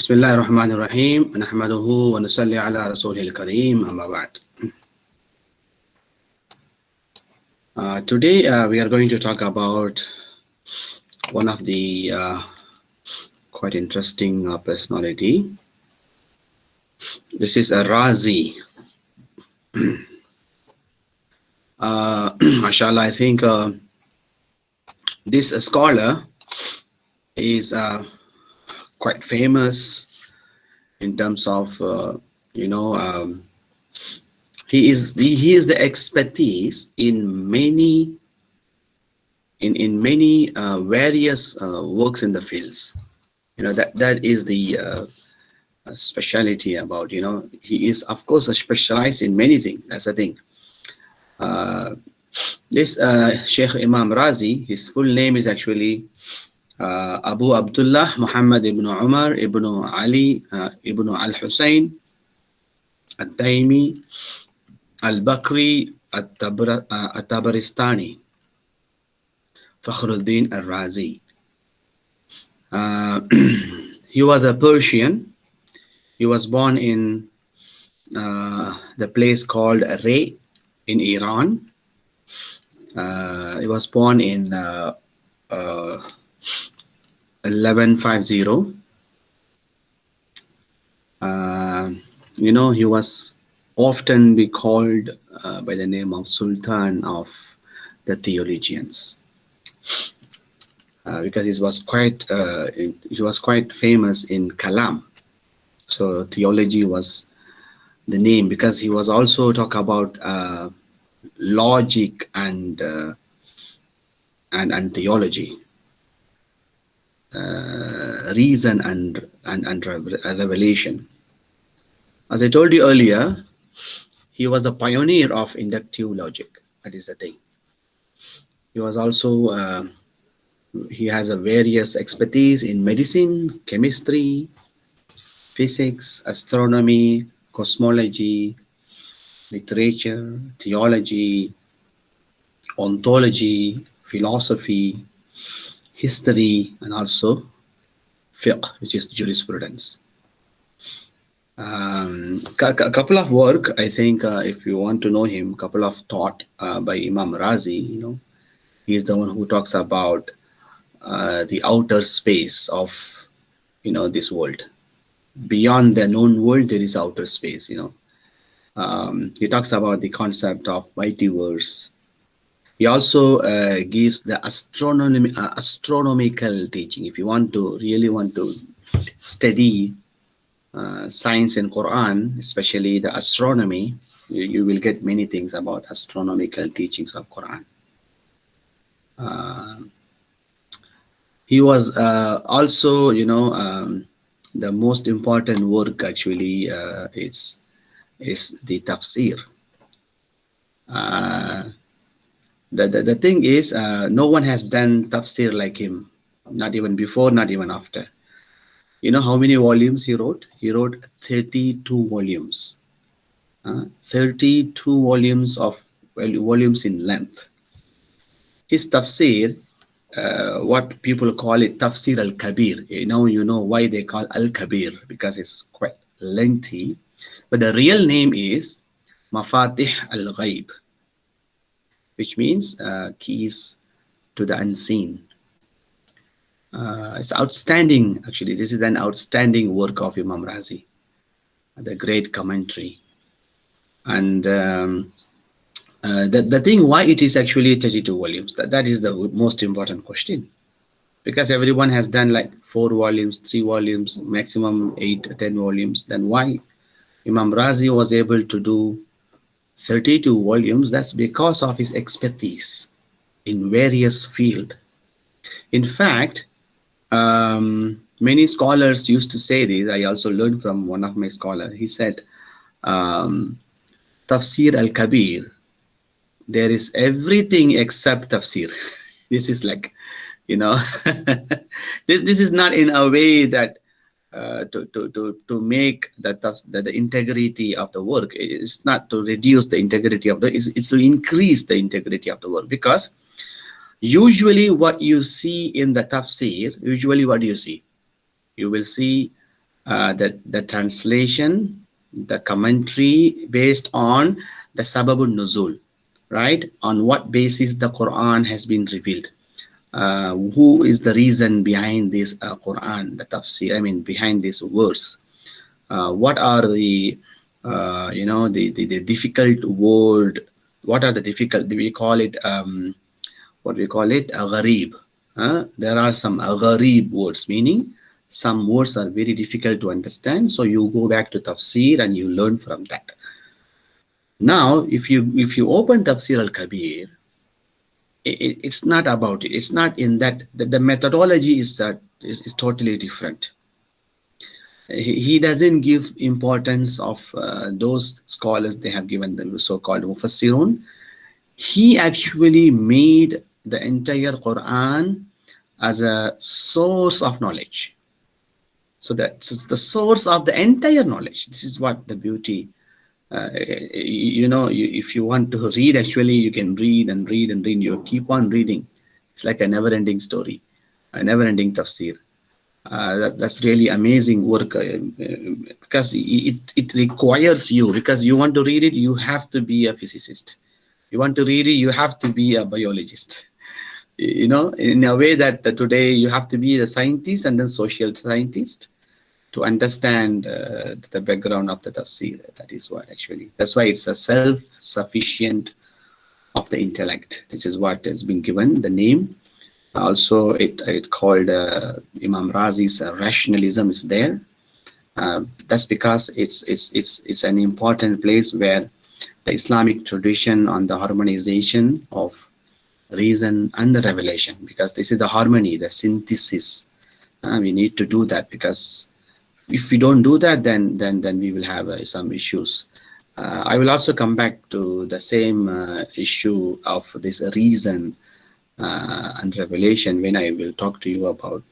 Bismillahir Rahmanir Rahim. Nahmaduhu wa nusalli ala rasulil kareem. Amma ba'd. Today we are going to talk about one of the quite interesting personality. This is al-Razi. Mashallah, I think this scholar is quite famous in terms of he is the expertise in many various works in the fields. That is the speciality about, he is of course specialized in many things. That's the thing. This Sheikh Imam Razi, his full name is actually Abu Abdullah Mohamed ibn Umar ibn Ali ibn al-Hussein al-Daimi al-Bakri al-Tabaristani Fakhruddin al-Razi. He was a Persian. He was born in the place called Ray in Iran. He was born in 1150. He was often be called by the name of Sultan of the theologians, because he was quite famous in Kalam. So theology was the name, because he was also talk about logic and theology, reason and revelation. As I told you earlier, he was the pioneer of inductive logic. That is the thing. He was also he has a various expertise in medicine, chemistry, physics, astronomy, cosmology, literature, theology, ontology, philosophy, history, and also fiqh, which is jurisprudence. A couple of work, I think, if you want to know him, couple of thought by Imam Razi. He is the one who talks about the outer space of this world. Beyond the known world, there is outer space. He talks about the concept of multiverse. He also gives the astronomical teaching. If you really want to study science in Quran, especially the astronomy, you will get many things about astronomical teachings of Quran. He was also, the most important work actually is the tafsir. The thing is, no one has done tafsir like him, not even before, not even after. You know how many volumes he wrote? He wrote 32 volumes. 32 volumes of volumes in length. His tafsir, what people call it tafsir al-Kabir. You know why they call al-Kabir, because it's quite lengthy. But the real name is Mafatih al-Ghaib, which means keys to the unseen. It's outstanding, actually. This is an outstanding work of Imam Razi, the great commentary. And the thing why it is actually 32 volumes, that is the most important question. Because everyone has done like 4 volumes, 3 volumes, maximum 8, 10 volumes. Then why Imam Razi was able to do 32 volumes? That's because of his expertise in various fields. In fact, many scholars used to say this. I also learned from one of my scholars. He said, Tafsir al-Kabir, there is everything except tafsir. This is like, this is not in a way that to make the integrity of the work. It's not to reduce the integrity of it's to increase the integrity of the work. Because usually what you see in the tafsir, what do you see? You will see the translation, the commentary based on the sababun nuzul, right? On what basis the Quran has been revealed. Who is the reason behind this Quran, the tafsir, I mean, behind this verse? What are the, the difficult word? What are the difficult, we call it, what we call it, a gharib. There are some gharib words, meaning some words are very difficult to understand. So you go back to tafsir and you learn from that. Now, if you open Tafsir al-Kabir, it's not about it. It's not in that the methodology is totally different. He doesn't give importance of those scholars they have given the so-called mufassirun. He actually made the entire Quran as a source of knowledge. So that's the source of the entire knowledge. This is what the beauty. If you want to read, actually, you can read and read and read. You keep on reading. It's like a never-ending story, a never-ending tafsir. That's really amazing work because it requires you, because you want to read it, you have to be a physicist. You want to read it, you have to be a biologist. In a way that today you have to be a scientist and then social scientist to understand the background of the tafsir. That is what actually, that's why it's a self-sufficient of the intellect. This is what has been given the name. Also, it called Imam Razi's rationalism is there. That's because it's an important place where the Islamic tradition on the harmonization of reason and the revelation, because this is the harmony, the synthesis. We need to do that, because if we don't do that, then we will have some issues. I will also come back to the same issue of this reason and revelation when I will talk to you about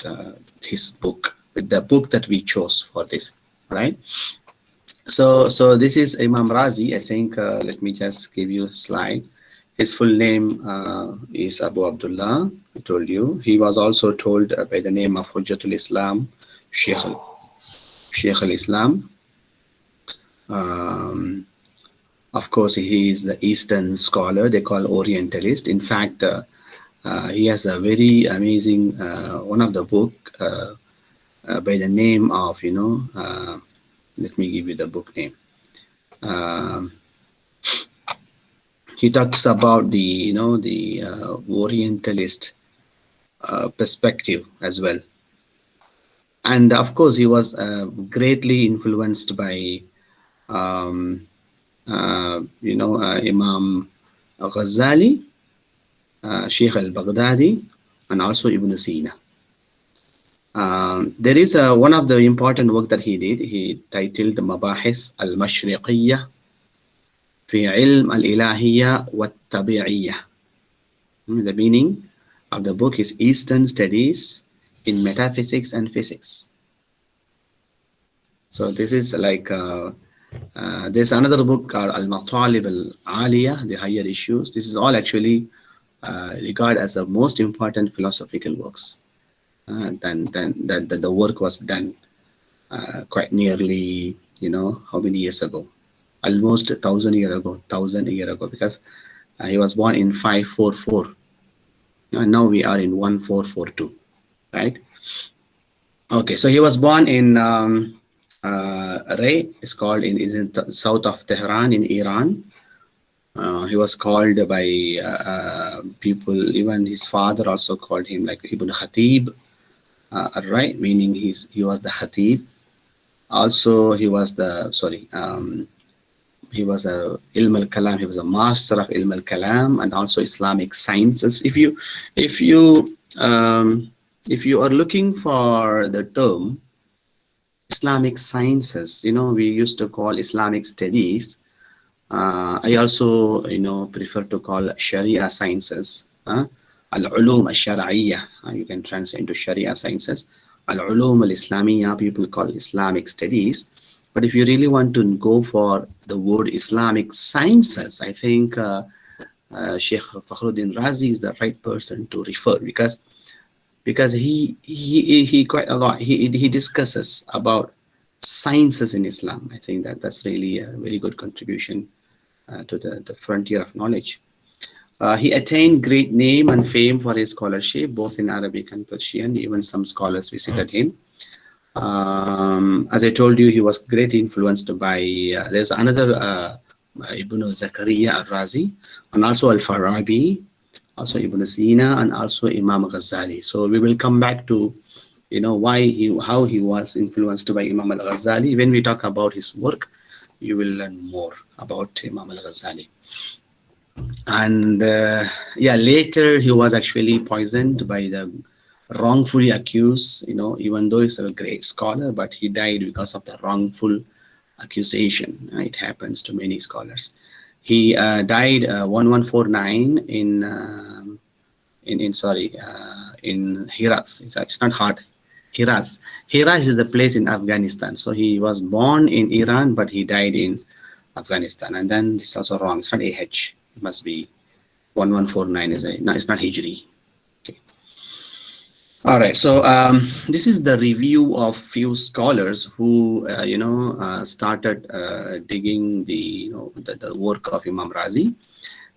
his book, the book that we chose for this, right? So this is Imam Razi. I think let me just give you a slide. His full name is Abu Abdullah. I told you. He was also told by the name of Hujjatul Islam, Sheikh al-Islam. Of course, he is the Eastern scholar. They call Orientalist. In fact, he has a very amazing one of the book by the name of, let me give you the book name. He talks about the Orientalist perspective as well. And of course, he was greatly influenced by Imam Ghazali, Sheikh al-Baghdadi, and also Ibn Sina. There is one of the important work that he did. He titled Mabahith al-Mashriqiyya fi ilm al-ilahiyya wa tabi'iyya. The meaning of the book is Eastern Studies in Metaphysics and Physics. So this is like there's another book called al-Matalib al-Aliyah, the higher issues. This is all actually regarded as the most important philosophical works. Then the work was done quite nearly, how many years ago? Almost 1,000 years ago, because he was born in 544. And now we are in 1442, right? Okay, so he was born in Ray. It's called is in south of Tehran in Iran. He was called by people, even his father also called him like Ibn Khatib, right? Meaning he was the Khatib. Also, he was the he was a Ilm al-Kalam. He was a master of Ilm al-Kalam and also Islamic sciences. If you are looking for the term Islamic sciences, we used to call Islamic studies. I also, prefer to call Sharia sciences. Al-Ulum al-Shar'iyya. You can translate into Sharia sciences. Al-Ulum al-Islamiyya, people call Islamic studies. But if you really want to go for the word Islamic sciences, I think Sheikh Fakhruddin Razi is the right person to refer, because he quite a lot. He discusses about sciences in Islam. I think that that's really a very good contribution to the frontier of knowledge. He attained great name and fame for his scholarship, both in Arabic and Persian. Even some scholars visited him. As I told you, he was greatly influenced by, there's another Ibn Zakaria al-Razi, and also al-Farabi, also Ibn Sina, and also Imam Ghazali. So we will come back to, you know, how he was influenced by Imam al-Ghazali. When we talk about his work, you will learn more about Imam al-Ghazali. And yeah, later he was actually poisoned by the wrongfully accused, you know, even though he's a great scholar, but he died because of the wrongful accusation. It happens to many scholars. He died 1149 in Herat. It's not hard. Herat. Herat is the place in Afghanistan. So he was born in Iran, but he died in Afghanistan. And then this is also wrong. It's not AH. It must be 1149. No, it's not Hijri. Okay. All right. So this is the review of few scholars who started digging the work of Imam Razi.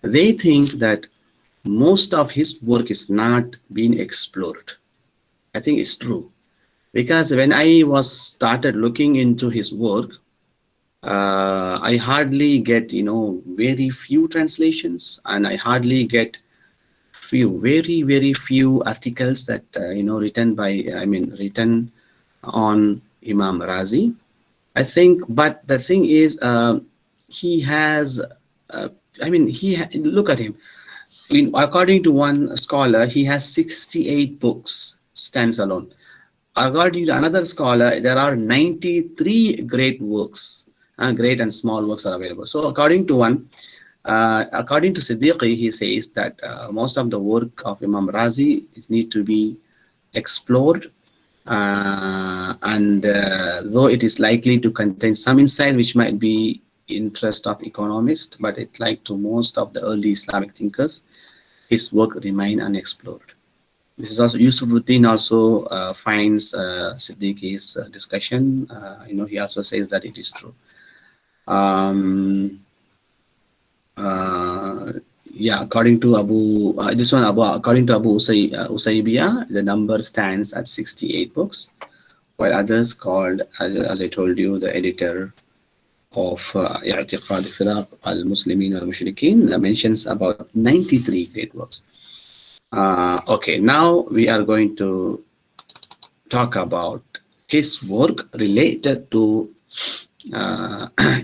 They think that most of his work is not being explored. I think it's true, because when I started looking into his work, I hardly get very few translations, and I hardly get very few articles that written on Imam Razi. I think, but the thing is, he has look at him. According to one scholar, he has 68 books, stands alone. According to another scholar, there are 93 great works, great and small works are available. So according to one, according to Siddiqui, he says that most of the work of Imam Razi need to be explored, and though it is likely to contain some insight which might be interest of economists, but it, like to most of the early Islamic thinkers, his work remain unexplored. This is also Yusufuddin also finds Siddiqui's discussion. He also says that it is true. Yeah, according to Abu Usaybiyah, the number stands at 68 books, while others called, as I told you, the editor of I'tiqad Firaq al-Muslimin al-Mushrikeen mentions about 93 great works. Okay, now we are going to talk about his work related to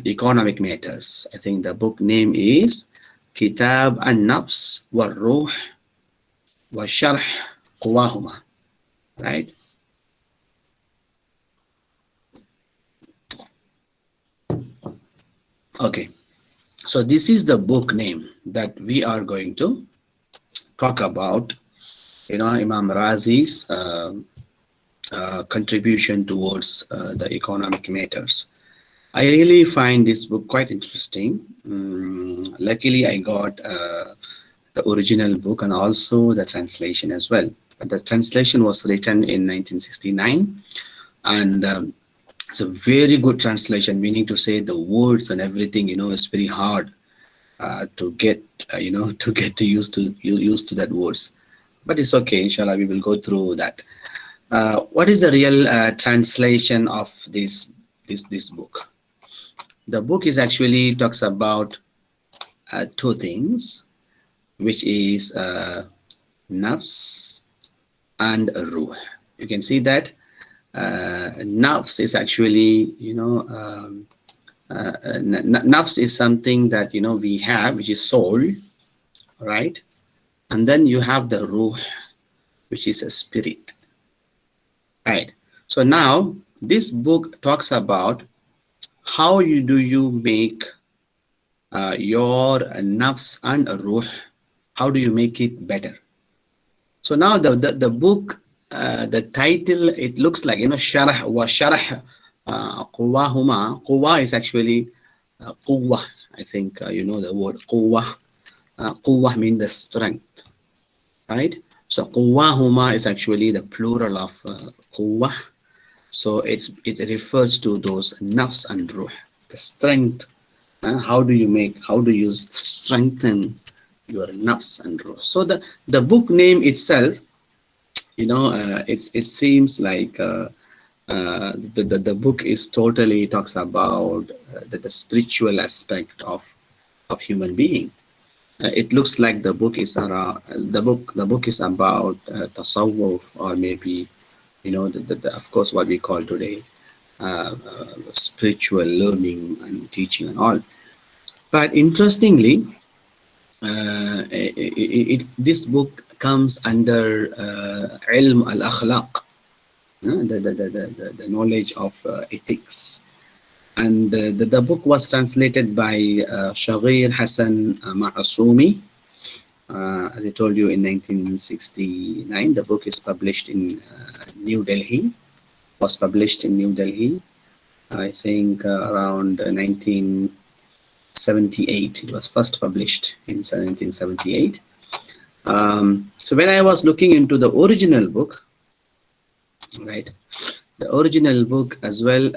economic matters. I think the book name is Kitab al-Nafs al-Ruh wa Sharh Quwahuma, right? Okay, so this is the book name that we are going to talk about, Imam Razi's contribution towards the economic matters. I really find this book quite interesting. Luckily, I got the original book and also the translation as well. But the translation was written in 1969, and it's a very good translation, meaning to say the words and everything, is very hard to get, used to that words. But it's okay, inshallah, we will go through that. What is the real translation of this book? The book is actually talks about two things, which is Nafs and Ruh. You can see that Nafs is actually, Nafs is something that, we have, which is soul, right? And then you have the Ruh, which is a spirit, right? So now this book talks about how do you make your Nafs and Ruh, how do you make it better? So now the book, the title, it looks like, Sharh wa Sharh Quwahuma. Quwa is actually Quwah. I think you know the word Quwah. Quwah means the strength, right? So Quwahuma is actually the plural of Quwah. So it refers to those nafs and ruh, the strength. How do you strengthen your nafs and ruh? So the book name itself, it seems like the book is totally talks about the spiritual aspect of human being. It looks like the book is about tasawwuf, or maybe of course what we call today spiritual learning and teaching and all. But interestingly, this book comes under ilm al-akhlaq, the knowledge of ethics. And the book was translated by Shaghir Hassan Ma'asumi. As I told you, in 1969, the book is published in New Delhi. Was published in New Delhi, I think around 1978. It was first published in 1978. So when I was looking into the original book, right, the original book as well,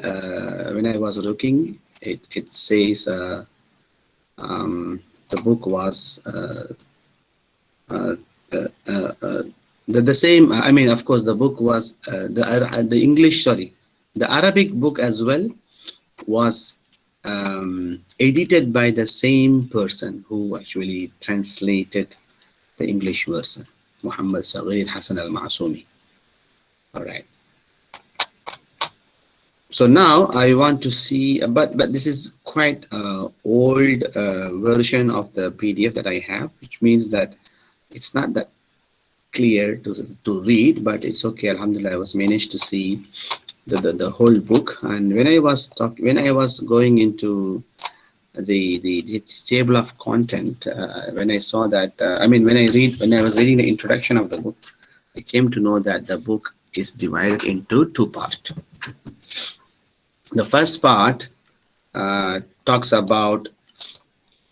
when I was looking, it says the book was the same. I mean, of course, the book was the English, sorry, the Arabic book as well was edited by the same person who actually translated the English version, Mohamed Saghir Hassan al-Ma'asumi. All right. So now I want to see, but this is quite old version of the PDF that I have, which means that it's not that clear to read, but it's okay. Alhamdulillah, I was managed to see the whole book. And when I was going into the table of content, when I saw that, when I was reading the introduction of the book, I came to know that the book is divided into two parts. The first part talks about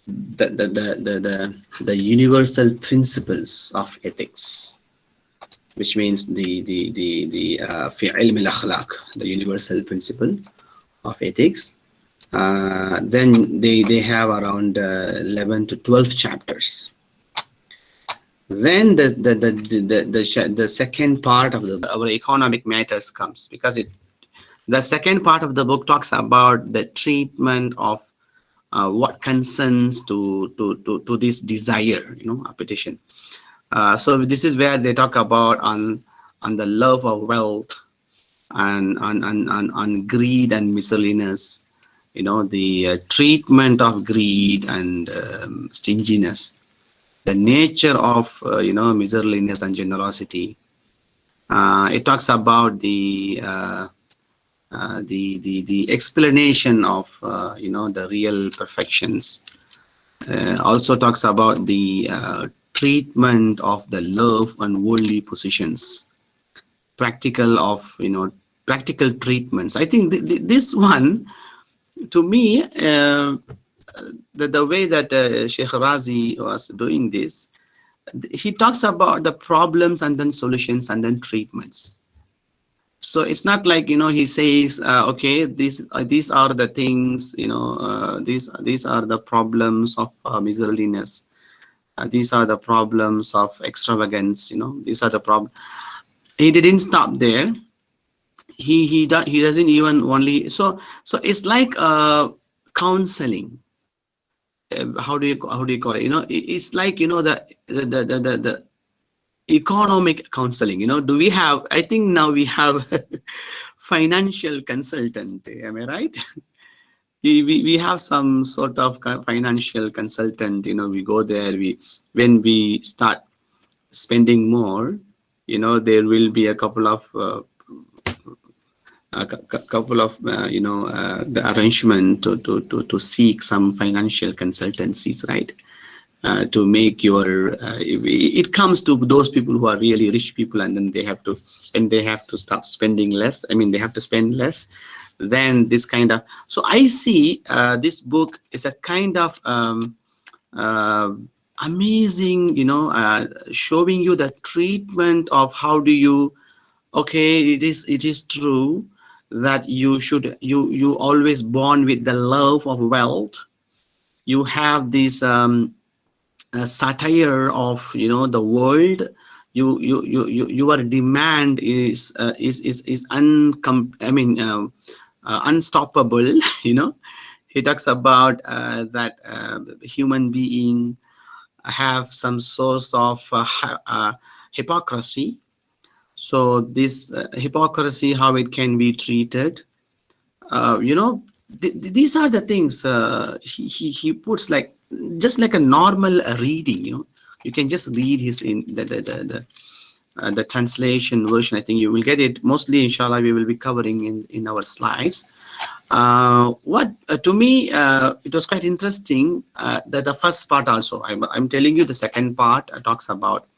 the universal principles of ethics, which means the fi ilm al-akhlaq, the universal principle of ethics. Then they have around 11 to 12 chapters. Then the second part of our economic matters comes, because the second part of the book talks about the treatment of what concerns to this desire, appetition. So this is where they talk about on the love of wealth, and on greed and miscellaneous, the treatment of greed and stinginess, the nature of miserliness and generosity. It talks about the explanation of the real perfections. Also talks about the treatment of the love and worldly positions, practical treatments. I think this one, to me, the way that Sheikh Razi was doing this, he talks about the problems and then solutions and then treatments. So it's not like he says okay, these are the things, these are the problems of miserliness, these are the problems of extravagance, these are the problems. He didn't stop there. He doesn't even only, so it's like counseling. How do you call it? It's like the economic counseling. Do we have, I think now we have financial consultant, am I right? we have some sort of financial consultant. We go there, when we start spending more, there will be a couple of the arrangement to seek some financial consultancies, right? To make your it comes to those people who are really rich people, and then they have to stop spending less. They have to spend less. Then this kind of, so I see this book is a kind of amazing, showing you the treatment of how do you, okay, it is true that you always born with the love of wealth. You have this satire of the world. Your demand is unstoppable. He talks about that human being have some source of hypocrisy. So this hypocrisy, how it can be treated, these are the things he puts, like just like a normal reading. You can just read his in the translation version. I think you will get it. Mostly, inshallah, we will be covering in our slides. What to me it was quite interesting, that the first part also, I'm telling you, the second part talks about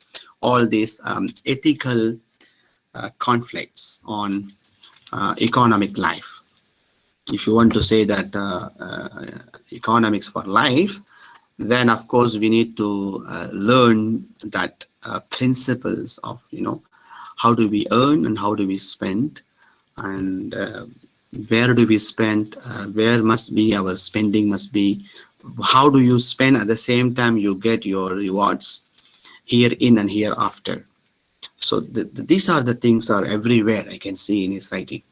all these ethical conflicts on economic life. If you want to say that economics for life, then of course we need to learn that principles of how do we earn and how do we spend, and where do we spend, where must be our spending must be, how do you spend at the same time you get your rewards here in and hereafter. So these are the things are everywhere, I can see in his writing.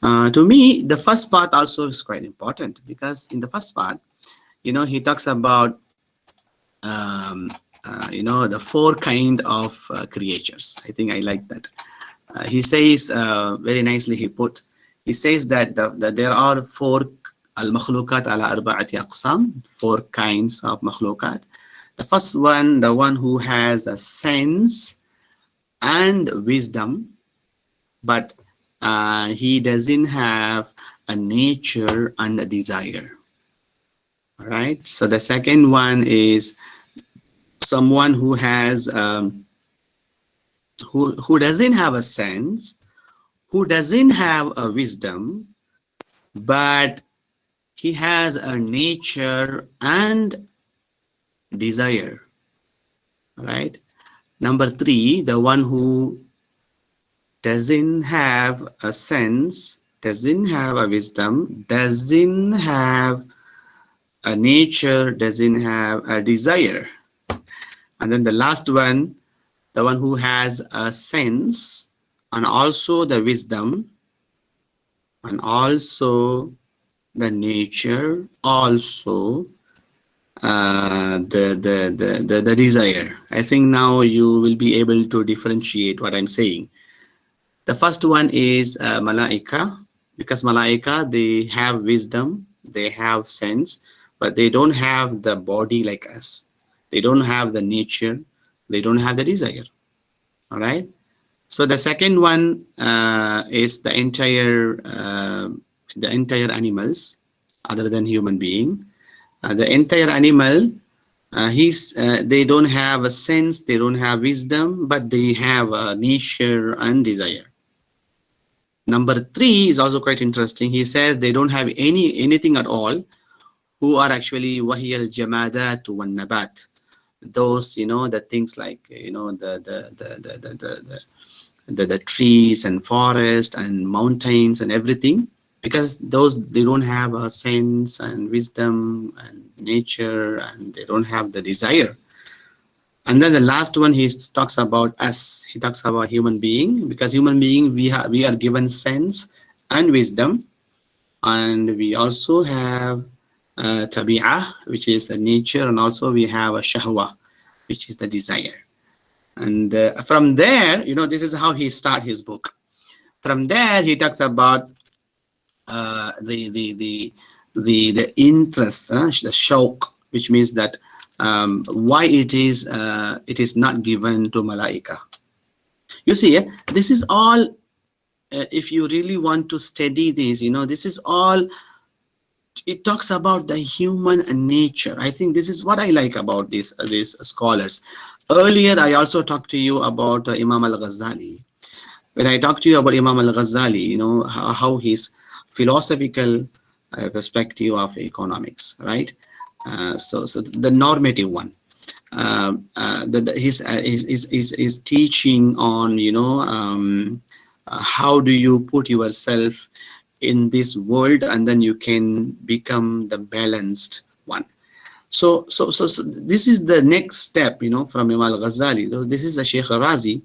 To me, the first part also is quite important, because in the first part, he talks about the four kind of creatures. I think I like that. He says very nicely, he says that there are four al-makhlukat ala arba'ati aqsam, four kinds of makhlukat. The first one, the one who has a sense and wisdom, but he doesn't have a nature and a desire. All right. So the second one is someone who has who doesn't have a sense, who doesn't have a wisdom, but he has a nature and desire. All right. Number three, the one who doesn't have a sense, doesn't have a wisdom, doesn't have a nature, doesn't have a desire. And then the last one, the one who has a sense and also the wisdom and also the nature, also the desire. I think now you will be able to differentiate what I'm saying. The first one is malaika, because malaika, they have wisdom, they have sense, but they don't have the body like us. They don't have the nature, they don't have the desire. All right. So the second one is the entire animals other than human being. The entire animal, they don't have a sense, they don't have wisdom, but they have a nature and desire. Number three is also quite interesting. He says they don't have anything at all, who are actually wahiyal jamadat wan nabat. Those, the things like, the trees and forest and mountains and everything, because those, they don't have a sense and wisdom and nature, and they don't have the desire. And then the last one, he talks about us. He talks about human being, because human being, we are given sense and wisdom, and we also have tabi'ah, which is the nature, and also we have a shahwa, which is the desire. And from there, this is how he starts his book. From there, he talks about the interest, the shauq, which means that why it is not given to malaika. You see, this is all. If you really want to study this, this is all. It talks about the human nature. I think this is what I like about these scholars. Earlier, I also talked to you about Imam al-Ghazali. When I talked to you about Imam al-Ghazali, how his philosophical perspective of economics, right? So the normative one, his teaching on how do you put yourself in this world, and then you can become the balanced one. So this is the next step, from Imam al-Ghazali. So this is the Sheikh al-Razi.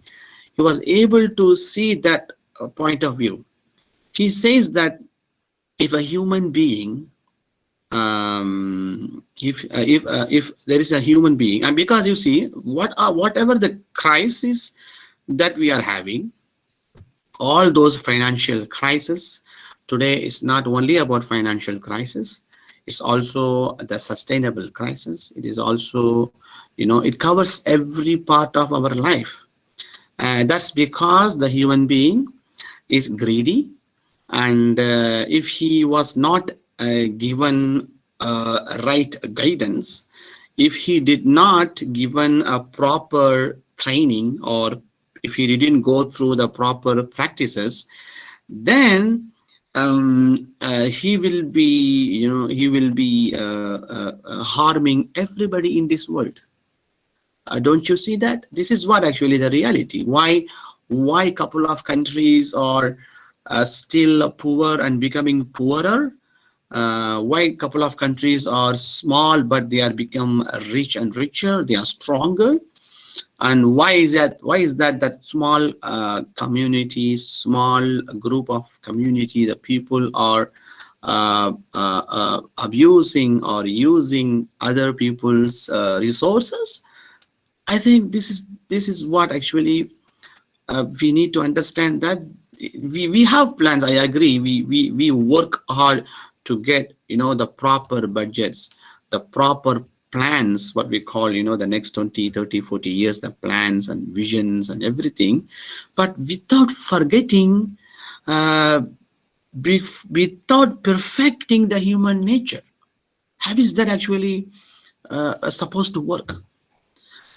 He was able to see that point of view. He says that if a human being, if there is a human being, and because you see whatever the crisis that we are having, all those financial crises today is not only about financial crisis, it's also the sustainable crisis. It is also, it covers every part of our life, and that's because the human being is greedy. And if he was not given right guidance, if he did not given a proper training, or if he didn't go through the proper practices, then he will be, harming everybody in this world. Don't you see that? This is what actually the reality. Why couple of countries are still poor and becoming poorer? Why couple of countries are small but they are become rich and richer? They are stronger. And why is that small community, small group of community, the people are abusing or using other people's resources? I think this is what actually we need to understand, that we have plans. I agree. We work hard to get the proper budgets, the proper plans, what we call the next 20, 30, 40 years, the plans and visions and everything, but without forgetting, without perfecting the human nature. How is that actually supposed to work?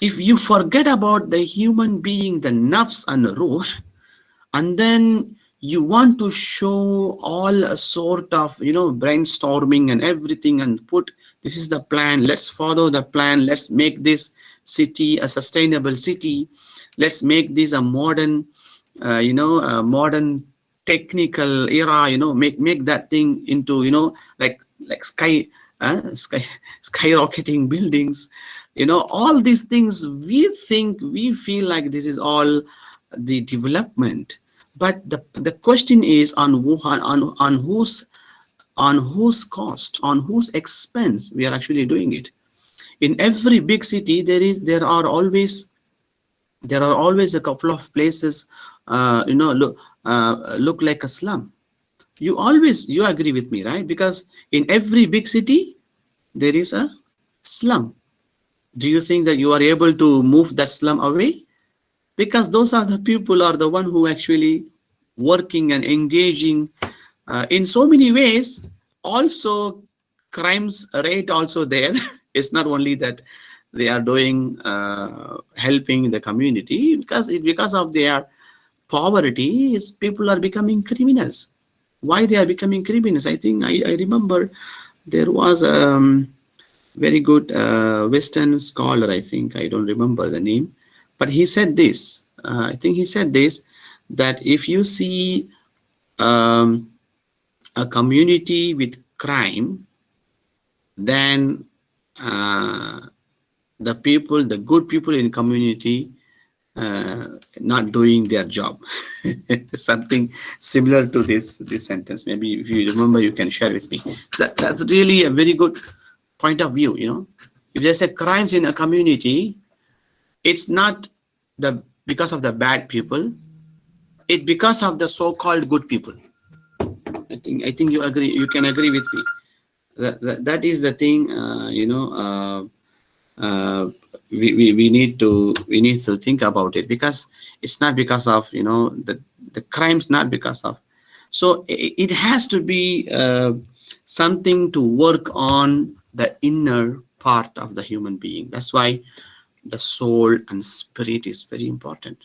If you forget about the human being, the nafs and ruh, and then you want to show all a sort of brainstorming and everything, and put, this is the plan, let's follow the plan, let's make this city a sustainable city, let's make this a modern a modern technical era, make that thing into like skyrocketing buildings, all these things. We feel like this is all the development, but the question is on whose cost, on whose expense we are actually doing it. In every big city there are always a couple of places look like a slum. You agree with me, right? Because in every big city there is a slum. Do you think that you are able to move that slum away? Because those are the people are the one who actually working and engaging in so many ways. Also, crimes rate also there. It's not only that they are doing helping the community, because of their poverty, is people are becoming criminals. Why they are becoming criminals? I think I remember there was very good Western scholar, I think, I don't remember the name, but he said this, I think he said this, that if you see a community with crime, then the good people in community not doing their job. Something similar to this sentence. Maybe if you remember, you can share with me. That's really a very good point of view. If there's a crimes in a community, it's not because of the bad people, it's because of the so-called good people. I think you agree, you can agree with me. That is the thing. We need to think about it, because it's not because of the crimes, not because of. So it has to be something to work on the inner part of the human being. That's why the soul and spirit is very important.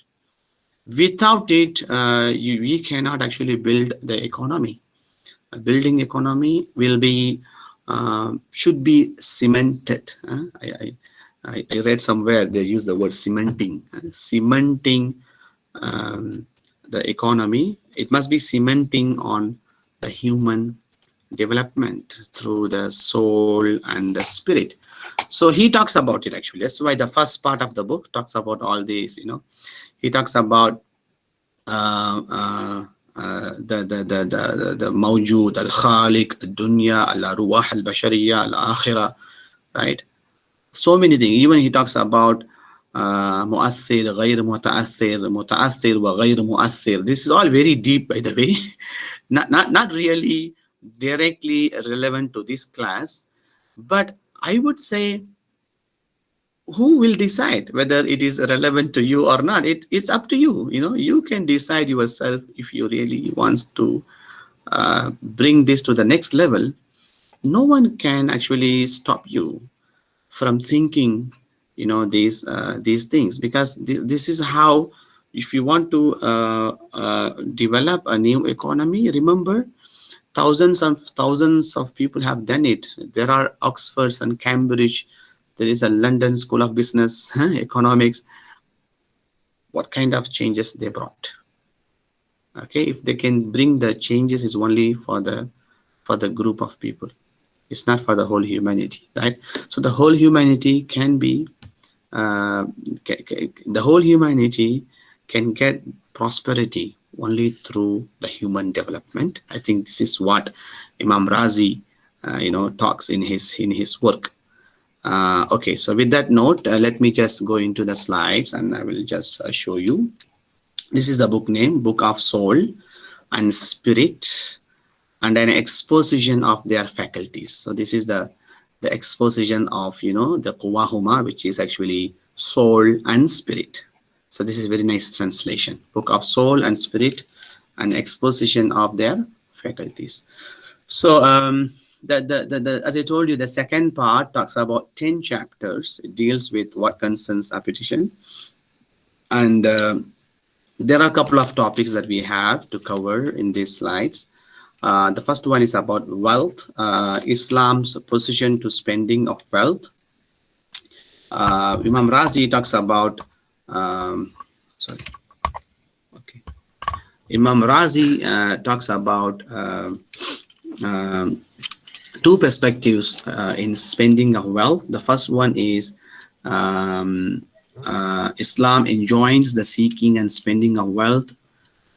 Without it, we cannot actually build the economy. Building economy will be should be cemented. I read somewhere they use the word cementing, cementing the economy, it must be cementing on the human development through the soul and the spirit. So he talks about it actually. That's why the first part of the book talks about all these. He talks about uh, uh, the mawjood, al-khaliq, al-dunya, al-arwah, al-bashariyah, al-akhirah, right? So many things. Even he talks about mu'athir, ghayr muta'athir, muta'athir wa ghayr mu'athir. This is all very deep, by the way. Not really directly relevant to this class, but I would say, who will decide whether it is relevant to you or not? It's up to you. You can decide yourself if you really want to bring this to the next level. No one can actually stop you from thinking these things, because this is how, if you want to develop a new economy, remember, thousands of people have done it. There are Oxfords and Cambridge. There is a London School of Business, economics. What kind of changes they brought? Okay, if they can bring the changes, is only for the group of people. It's not for the whole humanity, right? So the whole humanity can be, the whole humanity can get prosperity only through the human development. I think this is what Imam Razi, talks in his work. Okay, so with that note, let me just go into the slides and I will just show you. This is the book name, Book of Soul and Spirit, and an exposition of their faculties. So this is the exposition of the Quwahuma, which is actually soul and spirit. So this is very nice translation. Book of Soul and Spirit, an exposition of their faculties. So as I told you, the second part talks about 10 chapters. It deals with what concerns appetition, and there are a couple of topics that we have to cover in these slides. The first one is about wealth, Islam's position to spending of wealth. Imam Razi talks about, sorry, okay. Imam Razi talks about two perspectives in spending of wealth. The first one is Islam enjoins the seeking and spending of wealth,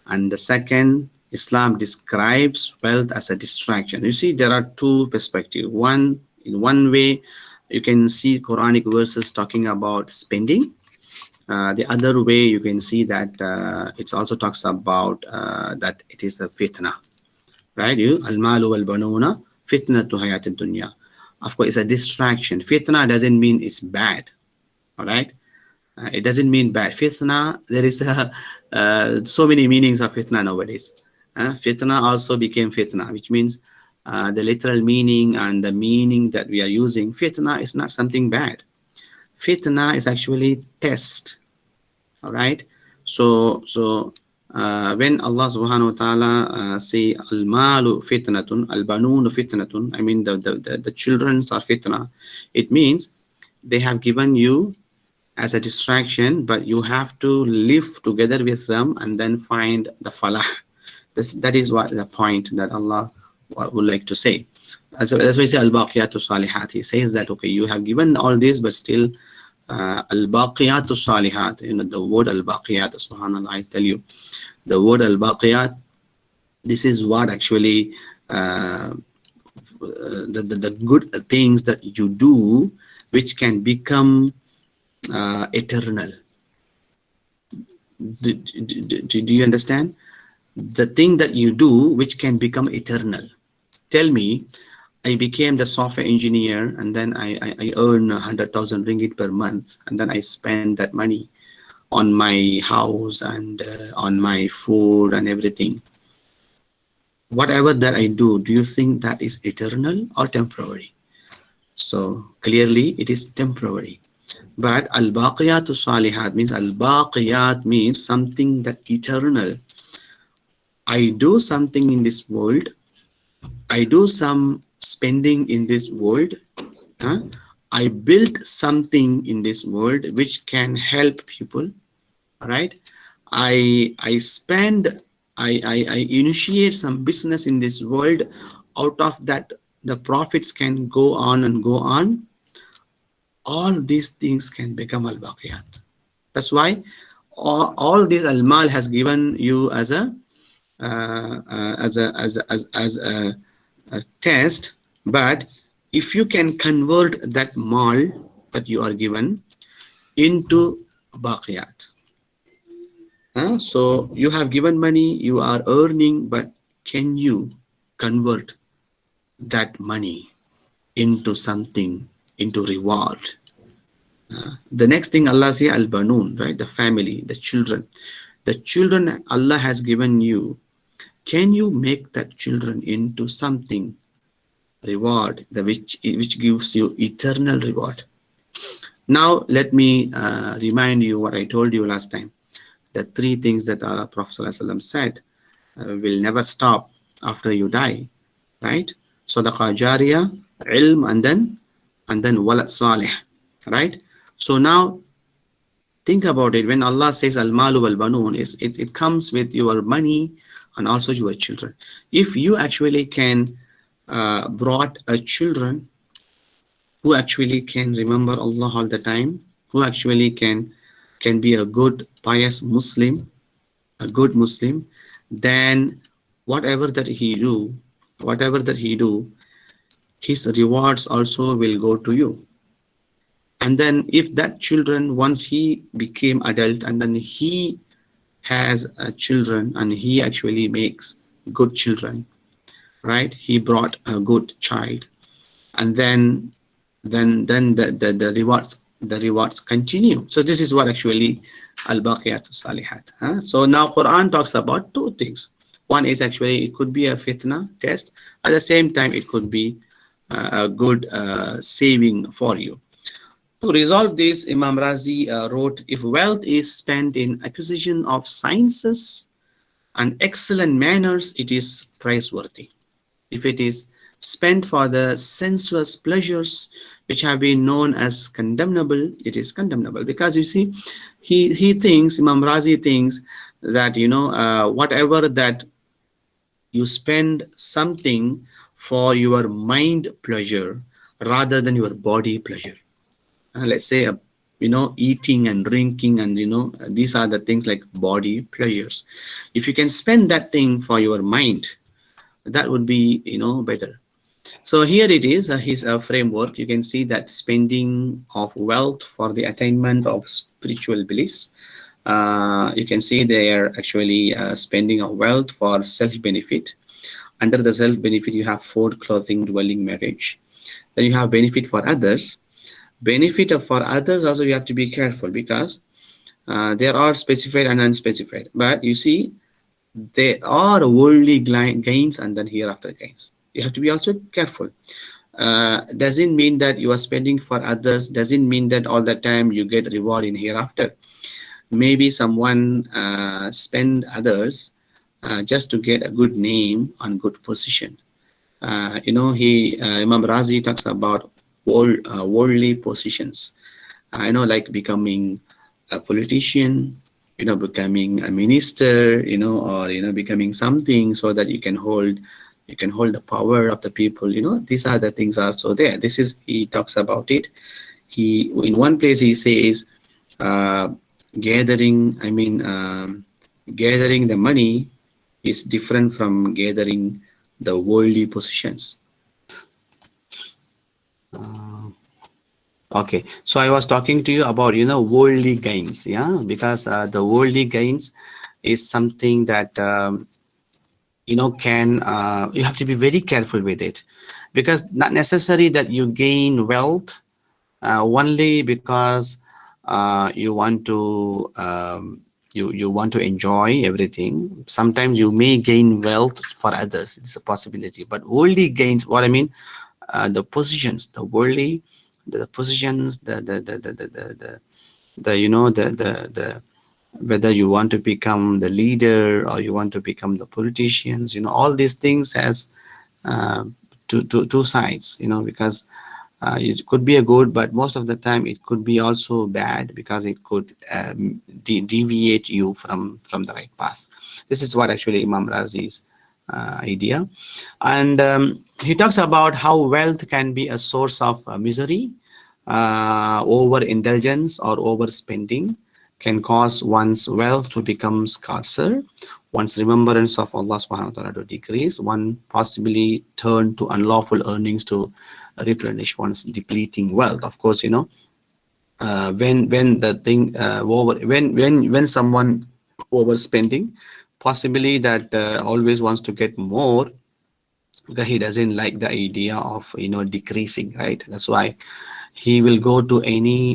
and the second, Islam describes wealth as a distraction. You see, there are two perspectives. One, in one way, you can see Quranic verses talking about spending. The other way, you can see that it also talks about that it is a fitna, right? Al-malu wal-banuna fitnatu hayat ad-dunya. Of course, it's a distraction. Fitna doesn't mean it's bad, all right? It doesn't mean bad. Fitna, there is so many meanings of fitna nowadays. Fitna also became fitna, which means the literal meaning and the meaning that we are using. Fitna is not something bad. Fitna is actually test. All right. So when Allah subhanahu wa ta'ala say al-malu fitnatun, al-banunu fitnatun, I mean the children are fitna, it means they have given you as a distraction, but you have to live together with them and then find the falah. That is what the point that Allah would like to say. So that's why he says al-baqiyatu salihat. He says that, okay, you have given all this, but still al-baqiyatu salihat. The word al-baqiyat, subhanallah, I tell you, the word al-baqiyat, this is what actually the good things that you do, which can become eternal. Do you understand? The thing that you do which can become eternal. Tell me, I became the software engineer and then I earn 100,000 ringgit per month, and then I spend that money on my house and on my food and everything. Whatever that I do you think that is eternal or temporary? So clearly it is temporary. But al-baqiyatu salihat means, al-baqiyat means something that eternal. I do something in this world, I do some spending in this world, I build something in this world which can help people, right? I spend, I initiate some business in this world. Out of that, the profits can go on and go on. All these things can become al-baqiyat. That's why all this al-mal has given you as a a test. But if you can convert that mal that you are given into baqiyat, so you have given money, you are earning, but can you convert that money into something, into reward? The next thing Allah say al-banun, right? The family, the children. The children Allah has given you. Can you make that children into something reward, the which gives you eternal reward? Now let me remind you what I told you last time. The three things that our Prophet ﷺ said will never stop after you die, right? Sadaqah jariyah, ilm, and then walad salih, right? So now think about it. When Allah says al-malu wal-banun, it comes with your money and also your children. If you actually can brought a children who actually can remember Allah all the time, who actually can be a good pious Muslim, a good Muslim, then whatever that he do, whatever that he do, his rewards also will go to you. And then if that children, once he became adult and then he has children and he actually makes good children, right? He brought a good child, and then the rewards continue. So this is what actually al-baqiyatu salihat. So now Quran talks about two things. One is actually it could be a fitna test. At the same time, it could be a good saving for you. To resolve this, Imam Razi wrote, if wealth is spent in acquisition of sciences and excellent manners, it is praiseworthy. If it is spent for the sensuous pleasures which have been known as condemnable, it is condemnable. Because you see, he thinks, Imam Razi thinks that, whatever that you spend something for your mind pleasure rather than your body pleasure. Let's say, eating and drinking, and these are the things like body pleasures. If you can spend that thing for your mind, that would be better. So here it is, his framework. You can see that spending of wealth for the attainment of spiritual bliss. You can see they are actually spending of wealth for self-benefit. Under the self-benefit, you have food, clothing, dwelling, marriage. Then you have benefit for others. Benefit for others also you have to be careful, because there are specified and unspecified. But you see, there are worldly gains and then hereafter gains. You have to be also careful. Doesn't mean that you are spending for others, doesn't mean that all the time you get reward in hereafter. Maybe someone spend others just to get a good name and good position. Imam Razi talks about worldly positions. Like becoming a politician, becoming a minister, or becoming something so that you can hold the power of the people. These are the things also there. This is, he talks about it. He, in one place he says, gathering the money is different from gathering the worldly positions. Okay, so I was talking to you about worldly gains, because the worldly gains is something that can you have to be very careful with it, because not necessary that you gain wealth only because you want to you want to enjoy everything. Sometimes you may gain wealth for others, it's a possibility. But worldly gains, what I mean, the positions, the worldly, the positions, the whether you want to become the leader or you want to become the politicians, all these things has two sides, because It could be a good, but most of the time it could be also bad, because it could deviate you from the right path. This is what actually Imam Razi's idea. And he talks about how wealth can be a source of misery. Overindulgence or overspending can cause one's wealth to become scarcer, one's remembrance of Allah subhanahu wa ta'ala to decrease, one possibly turn to unlawful earnings to replenish one's depleting wealth. Of course, when the thing when someone overspending, possibly that always wants to get more, because he doesn't like the idea of decreasing, right? That's why he will go to any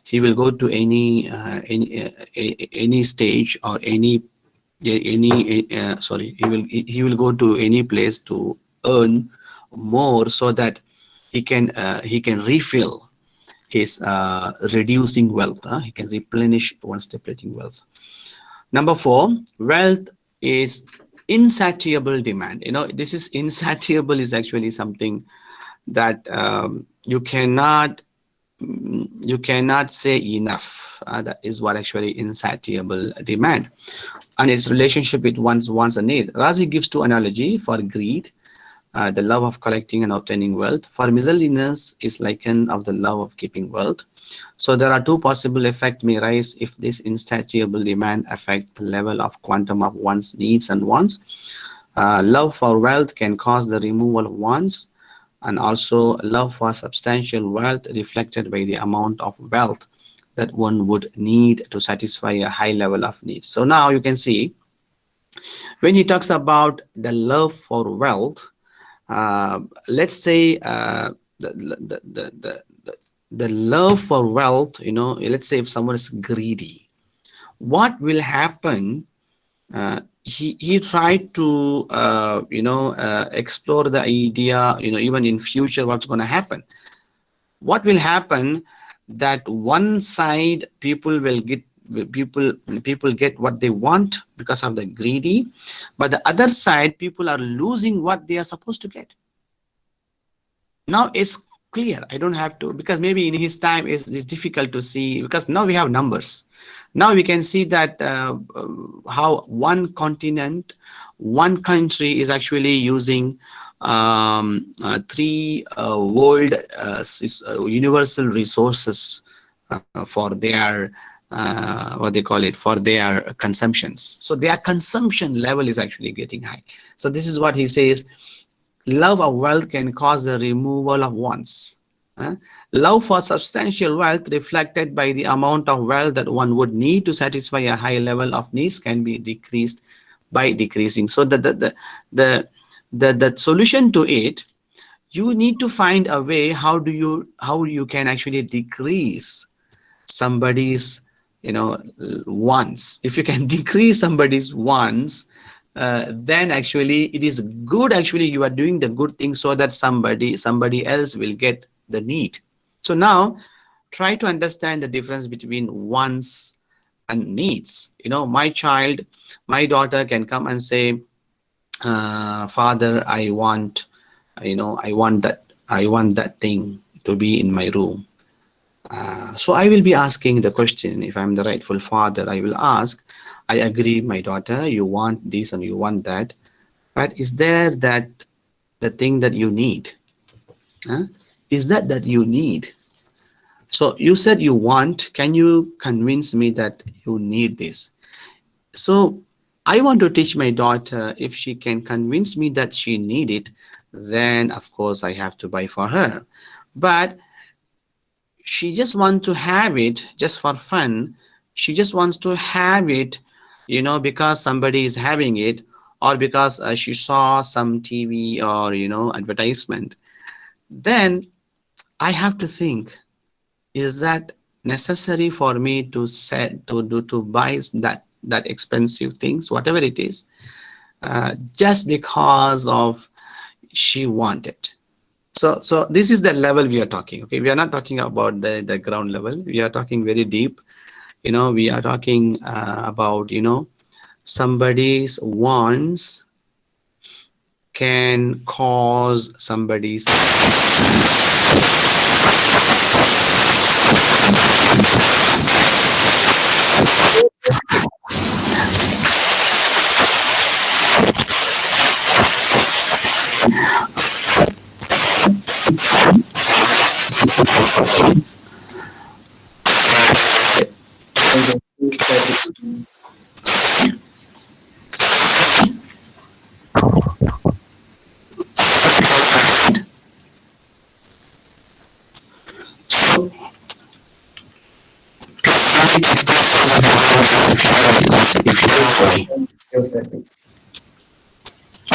he will go to any stage, or any sorry, he will go to any place to earn more, so that he can refill his reducing wealth. He can replenish one's depleting wealth. Number 4, wealth is insatiable demand. This is insatiable is actually something that you cannot say enough. That is what actually insatiable demand, and its relationship with one's wants and need. Razi gives two analogy for greed, the love of collecting and obtaining wealth. For miserliness is likened of the love of keeping wealth. So there are two possible effects may rise if this insatiable demand affect the level of quantum of one's needs and wants. Love for wealth can cause the removal of wants, and also love for substantial wealth reflected by the amount of wealth that one would need to satisfy a high level of needs. So now you can see, when he talks about the love for wealth, let's say the love for wealth, let's say if someone is greedy, what will happen? He tried to explore the idea, even in future what's going to happen. What will happen, that one side people will get people get what they want because of the greedy, but the other side people are losing what they are supposed to get. Now it's clear. I don't have to, because maybe in his time it's difficult to see, because now we have numbers. Now we can see that how one continent, one country is actually using three world universal resources for their what they call it, for their consumptions. So their consumption level is actually getting high. So this is what he says: love of wealth can cause the removal of wants. Love for substantial wealth reflected by the amount of wealth that one would need to satisfy a high level of needs can be decreased by decreasing. So the solution to it, you need to find a way how you can actually decrease somebody's wants. If you can decrease somebody's wants, then actually it is good. Actually you are doing the good thing, so that somebody else will get the need. So now try to understand the difference between wants and needs. My daughter can come and say, father, I want that thing to be in my room. So I will be asking the question. If I'm the rightful father, I will ask, I agree, my daughter, you want this and you want that, but is there that the thing that you need? Is that you need? So you said you want, can you convince me that you need this? So I want to teach my daughter, if she can convince me that she need it, then of course I have to buy for her. But she just wants to have it just for fun. She just wants to have it, because somebody is having it, or because she saw some TV or advertisement. Then I have to think, is that necessary for me to buy that expensive things, whatever it is, just because of she wanted? So this is the level we are talking. Okay, we are not talking about the ground level. We are talking very deep. We are talking about somebody's wants can cause somebody's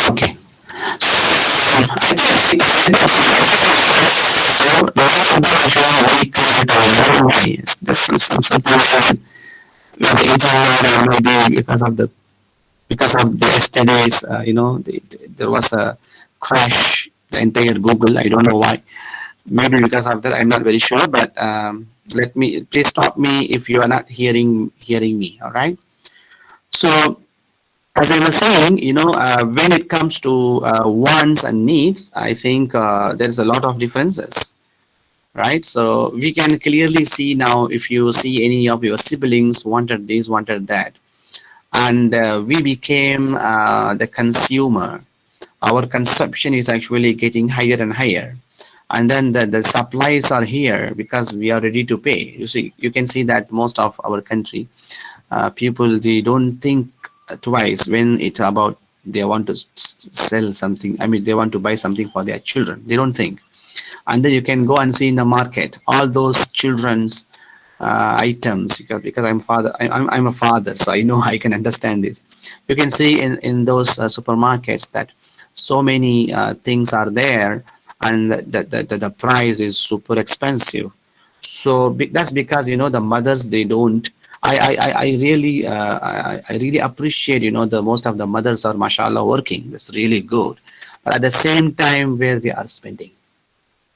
okay. Maybe because of the yesterday's, there was a crash. The entire Google, I don't know why. Maybe because of that, I'm not very sure. But let me please stop me if you are not hearing me. All right. So as I was saying, when it comes to wants and needs, I think there's a lot of differences, right? So we can clearly see now if you see any of your siblings wanted this, wanted that, and we became the consumer. Our consumption is actually getting higher and higher. And then the supplies are here because we are ready to pay. You can see that most of our country, people, they don't think twice when it's about they want to sell something. I mean, they want to buy something for their children. They don't think. And then you can go and see in the market all those children's items, because I'm a father, so I know I can understand this. You can see in those supermarkets that so many things are there, and the price is super expensive. So that's because the mothers, they don't. I really I really appreciate, the most of the mothers are mashallah working. That's really good. But at the same time, where they are spending,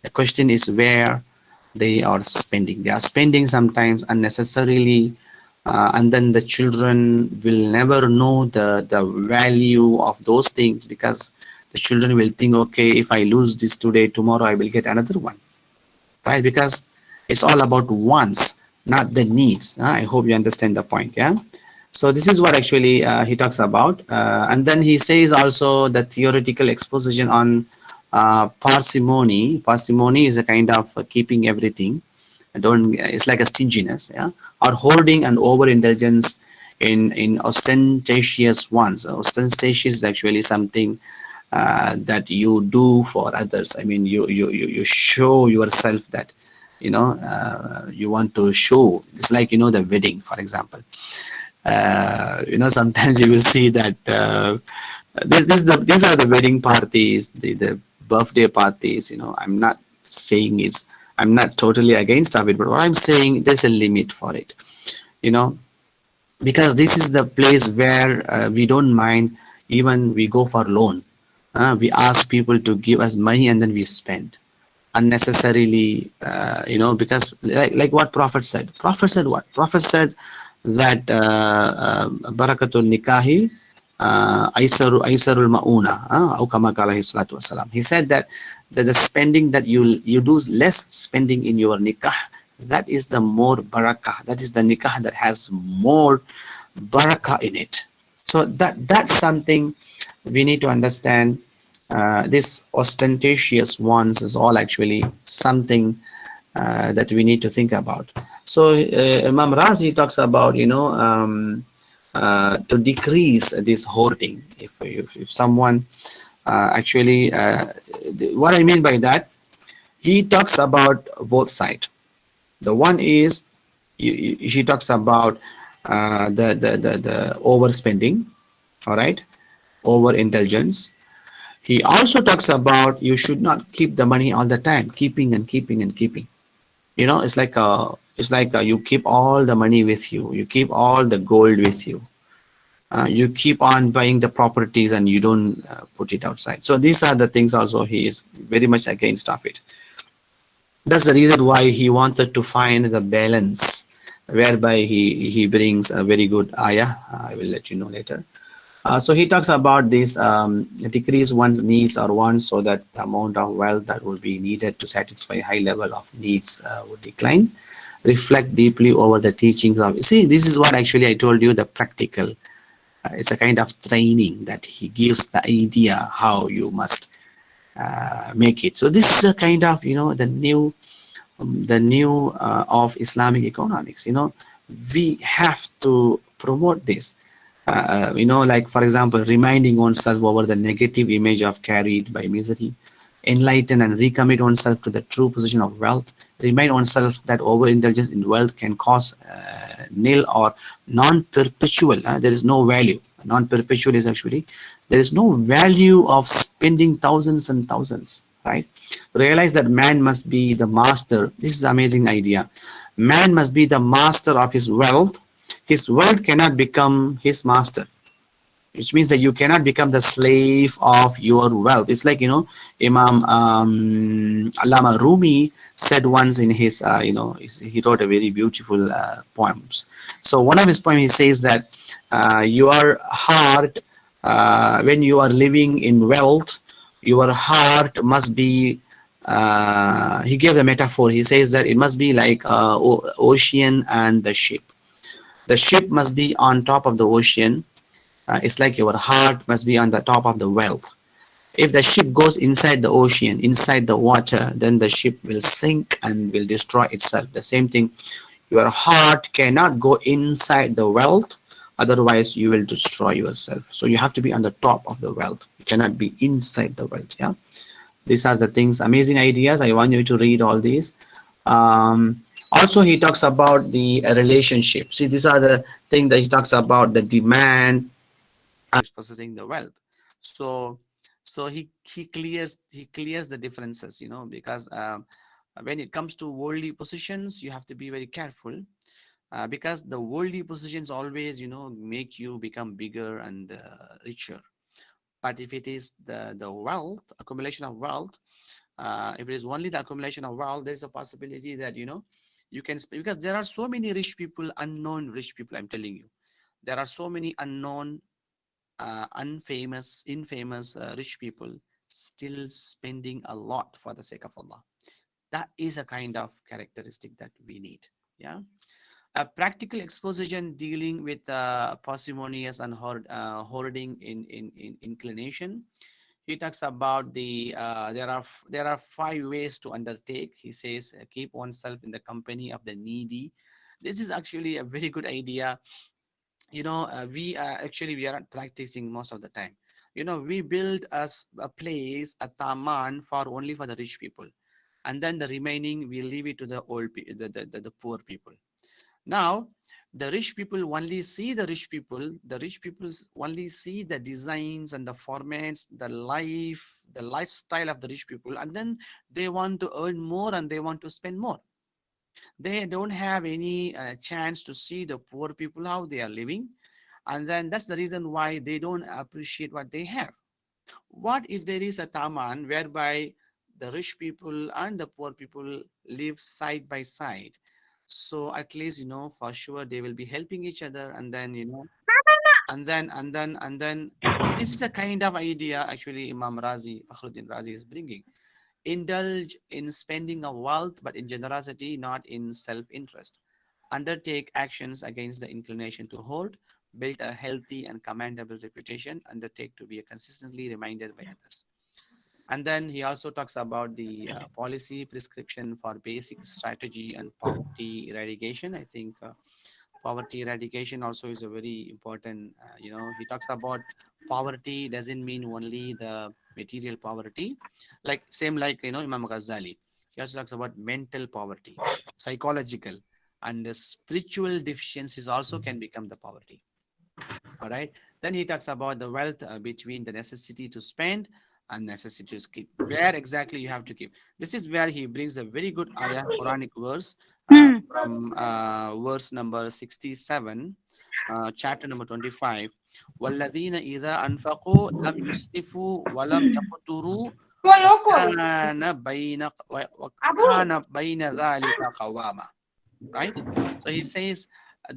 the question is where they are spending. They are spending sometimes unnecessarily, and then the children will never know the value of those things, because the children will think, okay, if I lose this today, tomorrow I will get another one, right? Because it's all about wants, not the needs. I hope you understand the point, yeah? So this is what actually he talks about. And then he says also the theoretical exposition on parsimony. Parsimony is a kind of keeping everything. Don't, it's like a stinginess, yeah, or hoarding and overindulgence in ostentatious ones. Ostentatious is actually something that you do for others. I mean, you show yourself that you want to show. It's like the wedding, for example. Sometimes you will see that these are the wedding parties, the birthday parties. I'm not saying I'm not totally against of it, but what I'm saying, there's a limit for it. You know, because this is the place where we don't mind even we go for loan. We ask people to give us money and then we spend unnecessarily, because like what Prophet said. Prophet said what? Prophet said that barakatul nikahi aisarul mauna, au kama qala alayhi salatu wasalam. He said that the spending that you do less spending in your nikah, that is the more barakah. That is the nikah that has more barakah in it. So that's something we need to understand. This ostentatious ones is all actually something that we need to think about. So Imam Razi talks about to decrease this hoarding. If someone actually, what I mean by that, he talks about both sides. The one is he talks about the overspending, all right, overindulgence. He also talks about you should not keep the money all the time, keeping and keeping and keeping. It's like you keep all the money with you, you keep all the gold with you, you keep on buying the properties and you don't put it outside. So these are the things also he is very much against of it. That's the reason why he wanted to find the balance, whereby he brings a very good ayah. I will let you know later. So he talks about this decrease one's needs or wants so that the amount of wealth that would be needed to satisfy high level of needs would decline. Reflect deeply over the teachings of. See, this is what actually I told you the practical. It's a kind of training that he gives the idea how you must make it. So this is a kind of the new of Islamic economics. We have to promote this. Like for example, reminding oneself over the negative image of carried by misery, enlighten and recommit oneself to the true position of wealth, remind oneself that overindulgence in wealth can cause nil or non-perpetual. There is no value. Non-perpetual is actually there is no value of spending thousands and thousands. Right? Realize that man must be the master. This is an amazing idea. Man must be the master of his wealth. His wealth cannot become his master, which means that you cannot become the slave of your wealth. It's like, Imam Allama Rumi said once in his, he wrote a very beautiful poems. So one of his poems, he says that your heart, when you are living in wealth, your heart must be, he gave a metaphor. He says that it must be like ocean and the ship. The ship must be on top of the ocean. It's like your heart must be on the top of the wealth. If the ship goes inside the ocean, inside the water, then the ship will sink and will destroy itself. The same thing, your heart cannot go inside the wealth, otherwise you will destroy yourself. So you have to be on the top of the wealth. You cannot be inside the wealth. Yeah, these are the things, amazing ideas. I want you to read all these. Also, he talks about the relationship. See, these are the things that he talks about: the demand possessing the wealth. So he clears the differences, because when it comes to worldly possessions, you have to be very careful, because the worldly possessions always make you become bigger and richer. But if it is the wealth, accumulation of wealth, if it is only the accumulation of wealth, there is a possibility that you can, because there are so many rich people, unknown rich people, I'm telling you. There are so many unknown, infamous rich people still spending a lot for the sake of Allah. That is a kind of characteristic that we need. Yeah. A practical exposition dealing with parsimonious and hoarding in inclination. He talks about there are 5 ways to undertake. He says, keep oneself in the company of the needy. This is actually a very good idea. We are not practicing most of the time. We build a place, a taman, for only for the rich people, and then the remaining we leave it to the the poor people. Now the rich people only see the rich people only see the designs and the formats, the lifestyle of the rich people, and then they want to earn more and they want to spend more. They don't have any chance to see the poor people how they are living, and then that's the reason why they don't appreciate what they have. What if there is a taman whereby the rich people and the poor people live side by side? So at least for sure they will be helping each other, and then and then this is the kind of idea actually Imam Razi, Fakhruddin Razi, is bringing. Indulge in spending of wealth, but in generosity, not in self-interest. Undertake actions against the inclination to hoard. Build a healthy and commendable reputation. Undertake to be consistently reminded by others. And then he also talks about the policy prescription for basic strategy and poverty eradication. I think poverty eradication also is a very important. He talks about poverty doesn't mean only the material poverty, like same like Imam Ghazali. He also talks about mental poverty, psychological, and the spiritual deficiencies also can become the poverty. All right. Then he talks about the wealth between the necessity to spend and necessity to keep. Where exactly you have to keep. This is where he brings a very good ayah, Quranic verse from verse number 67, chapter number 25. وَالَّذِينَ إِذَا أَنفَقُوا لَمْ يُسْرِفُوا وَلَمْ يَقْتُرُوا وَكَانَ بَيْنَ ذَلِكَ قَوَامًا. Right? So he says who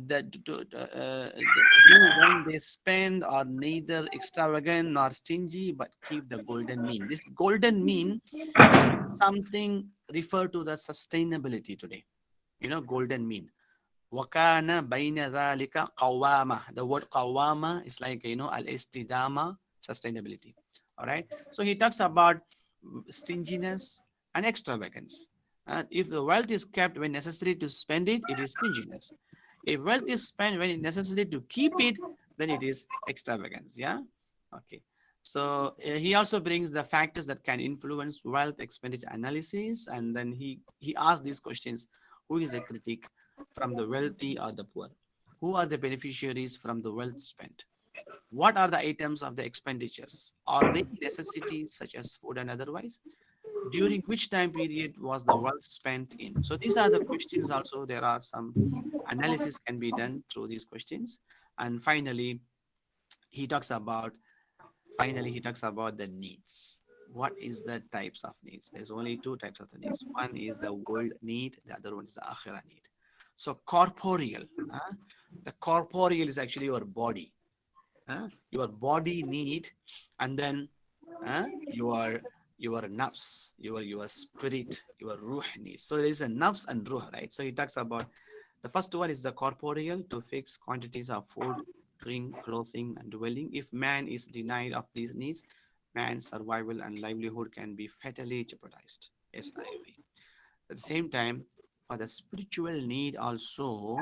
when they spend are neither extravagant nor stingy, but keep the golden mean. This golden mean is something refer to the sustainability today. You know, golden mean. Wakana baina dhalika qawama. The word qawama is like, al-istidama, sustainability. All right. So he talks about stinginess and extravagance. If the wealth is kept when necessary to spend it, it is stinginess. If wealth is spent when it's necessary to keep it, then it is extravagance. Yeah. Okay. So he also brings the factors that can influence wealth expenditure analysis, and then he asks these questions: Who is a critic, from the wealthy or the poor? Who are the beneficiaries from the wealth spent? What are the items of the expenditures? Are they necessities such as food and otherwise? During which time period was the wealth spent in? So these are the questions. Also, there are some analysis can be done through these questions. And he talks about he talks about the needs. What is the types of needs? There's only two types of the needs. One is the world need, the other one is the akhirah need. So corporeal, the corporeal is actually your body, your body need, and then your nafs, your spirit, your ruh needs. So there is a nafs and ruh, right? So he talks about the first one is the corporeal, to fix quantities of food, drink, clothing, and dwelling. If man is denied of these needs, man's survival and livelihood can be fatally jeopardized. Yes, I agree. At the same time, for the spiritual need also,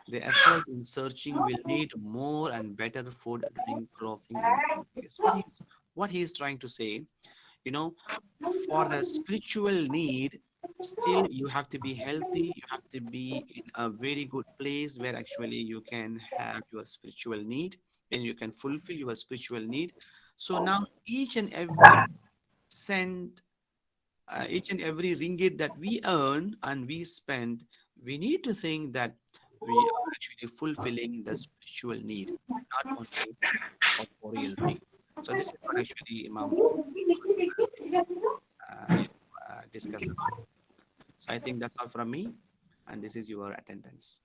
the effort in searching will need more and better food, drink, clothing, and yes, what he is trying to say, you know, for the spiritual need, still you have to be healthy, you have to be in a very good place where actually you can have your spiritual need and you can fulfill your spiritual need. So now each and every cent, each and every ringgit that we earn and we spend, we need to think that we are actually fulfilling the spiritual need, not only corporeal need. So this is what actually Imam Razi, discusses. So I think that's all from me, and this is your attendance.